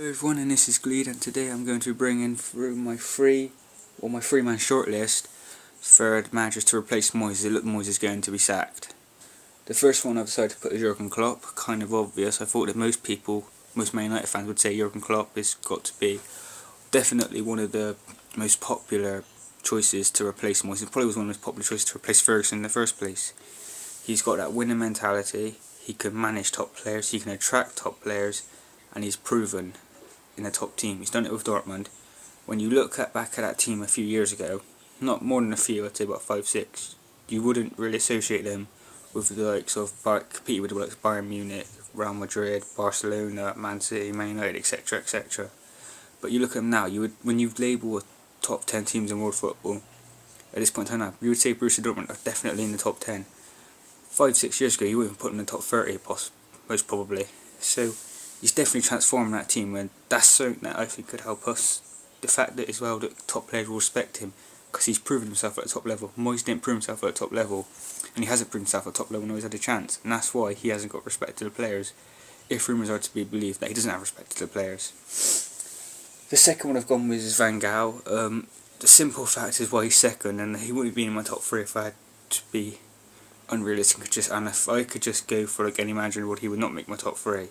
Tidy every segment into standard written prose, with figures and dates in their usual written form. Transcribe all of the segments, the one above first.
Hello everyone, and this is Gleed, and today I'm going to bring in through my three-man shortlist for the managers to replace Moyes. It looked Moyes is going to be sacked. The first one I've decided to put is Jurgen Klopp. Kind of obvious. I thought that most Man United fans would say Jurgen Klopp has got to be definitely one of the most popular choices to replace Moyes. It probably was one of the most popular choices to replace Ferguson in the first place. He's got that winning mentality. He can manage top players. He can attract top players, and he's proven in a top team. He's done it with Dortmund. When you look back at that team a few years ago, not more than a few, I'd say about 5-6, you wouldn't really associate them with the likes of competing with the likes of Bayern Munich, Real Madrid, Barcelona, Man City, Man United, etc., etc. But you look at them now, when you label a top 10 teams in world football at this point in time now, you would say Borussia Dortmund are definitely in the top 10. 5-6 years ago, you wouldn't put them in the top 30, most probably. So he's definitely transformed that team, and that's something that I think could help us. The fact that as well that top players will respect him because he's proven himself at the top level. Moyes didn't prove himself at the top level, and he hasn't proven himself at the top level when he's had a chance, and that's why he hasn't got respect to the players, if rumours are to be believed that he doesn't have respect to the players. The second one I've gone with is Van Gaal. The simple fact is why he's second, and he wouldn't be in my top 3 if I had to be unrealistic, and if I could just go for like any manager in the world, he would not make my top 3.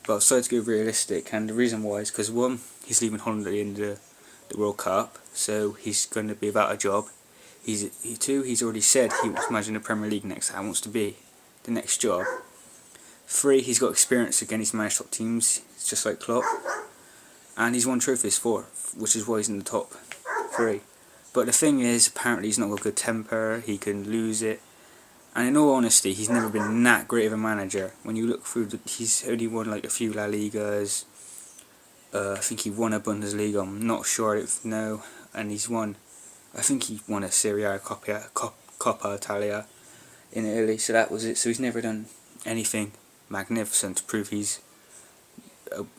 But I've decided to go realistic, and the reason why is because 1, he's leaving Holland at the end of the World Cup, so he's going to be without a job. 2, he's already said he wants to manage the Premier League next. That wants to be the next job. 3, he's got experience again. He's managed top teams, it's just like Klopp, and he's won trophies 4, which is why he's in the top 3. But the thing is, apparently he's not got a good temper. He can lose it. And in all honesty, he's never been that great of a manager. When you look through, he's only won like a few La Ligas. I think he won a Bundesliga. I'm not sure. I don't know. And I think he won a Serie A, Coppa Italia in Italy. So that was it. So he's never done anything magnificent to prove he's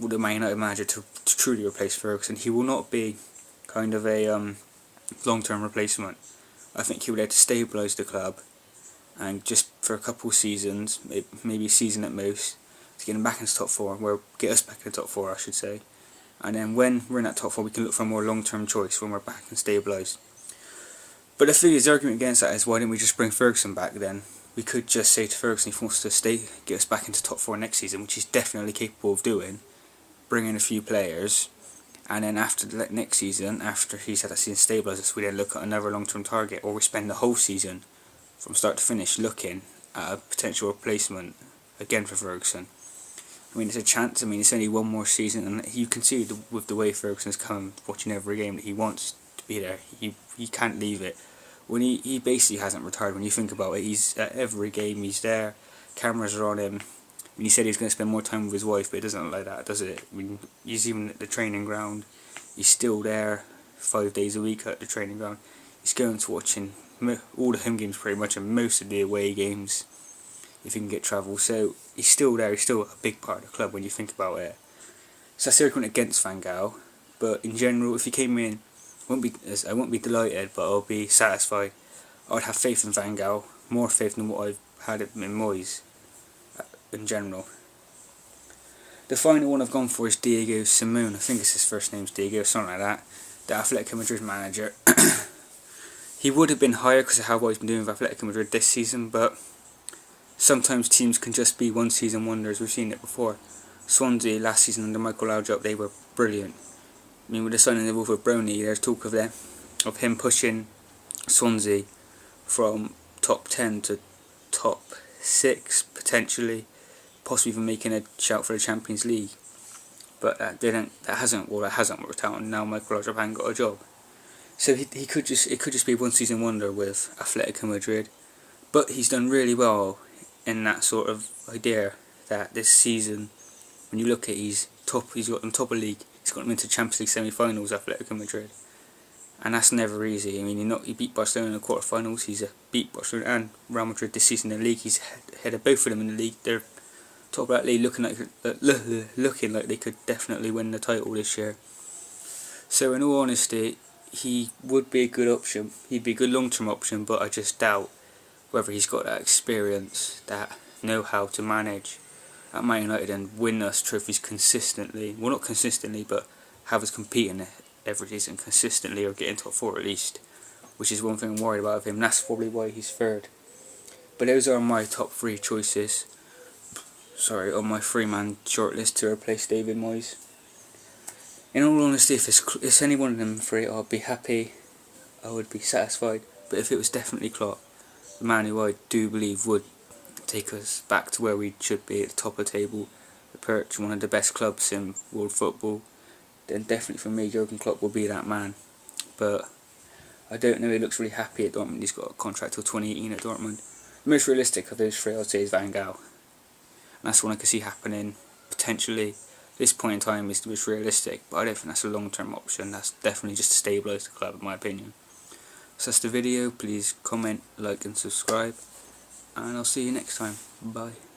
the Man United manager to truly replace Ferguson. He will not be kind of a long-term replacement. I think he will have to stabilise the club, and just for a couple of seasons, maybe a season at most, to get him back into top 4, get us back in the top 4 I should say, and then when we're in that top 4 we can look for a more long-term choice when we're back and stabilised. But the thing is, the argument against that is, why didn't we just bring Ferguson back then? We could just say to Ferguson, if he wants to get us back into top 4 next season, which he's definitely capable of doing, bring in a few players, and then after the next season, after he's had that season stabilised us, we then look at another long-term target, or we spend the whole season from start to finish looking at a potential replacement again for Ferguson. I mean, it's a chance. I mean, it's only one more season, and you can see with the way Ferguson's come, watching every game, that he wants to be there. He can't leave it. When he basically hasn't retired. When you think about it, he's at every game. He's there. Cameras are on him. I mean, he said he was going to spend more time with his wife, but it doesn't look like that, does it? I mean, he's even at the training ground. He's still there 5 days a week at the training ground. He's going to watching all the home games pretty much, and most of the away games if he can get travel. So he's still there. He's still a big part of the club when you think about it. So that's the argument against Van Gaal. But in general, if he came in, I won't be delighted, but I'll be satisfied. I'd have faith in Van Gaal, more faith than what I've had in Moyes in general. The final one I've gone for is Diego Simeone. I think it's his first name's Diego, something like that. The Atletico Madrid manager. He would have been higher because of how well he's been doing with Atletico Madrid this season, but sometimes teams can just be one-season wonders. We've seen it before. Swansea last season under Michael Laudrup, they were brilliant. I mean, with the signing of Wilfred Brony, there's talk of him pushing Swansea from top 10 to top 6 potentially, possibly even making a shout for the Champions League. But that hasn't worked out, and now Michael Laudrup hasn't got a job. So it could just be a one-season wonder with Atletico Madrid, but he's done really well in that sort of idea that this season, when you look at he's got them top of league, he's got them into Champions League semi-finals, Atletico Madrid, and that's never easy. I mean, he beat Barcelona in the quarter-finals. He's beat Barcelona and Real Madrid this season in the league. He's ahead of both of them in the league. They're top of that league, looking like they could definitely win the title this year. So in all honesty, he would be a good option. He'd be a good long-term option, but I just doubt whether he's got that experience, that know-how to manage at Man United and win us trophies consistently. Well, not consistently, but have us competing every season consistently or get into top 4 at least, which is one thing I'm worried about with him. That's probably why he's third. But those are my top 3 choices. Sorry, on my 3-man shortlist to replace David Moyes. In all honesty, if it's any one of them 3, I'd be happy. I would be satisfied. But if it was definitely Klopp, the man who I do believe would take us back to where we should be at the top of the table, the perch, one of the best clubs in world football, then definitely for me Jurgen Klopp will be that man. But I don't know, he looks really happy at Dortmund. He's got a contract till 2018 at Dortmund. The most realistic of those 3 I'd say is Van Gaal, and that's one I could see happening potentially. This point in time is the most realistic, but I don't think that's a long term option. That's definitely just to stabilise the club in my opinion. So that's the video. Please comment, like and subscribe, and I'll see you next time. Bye.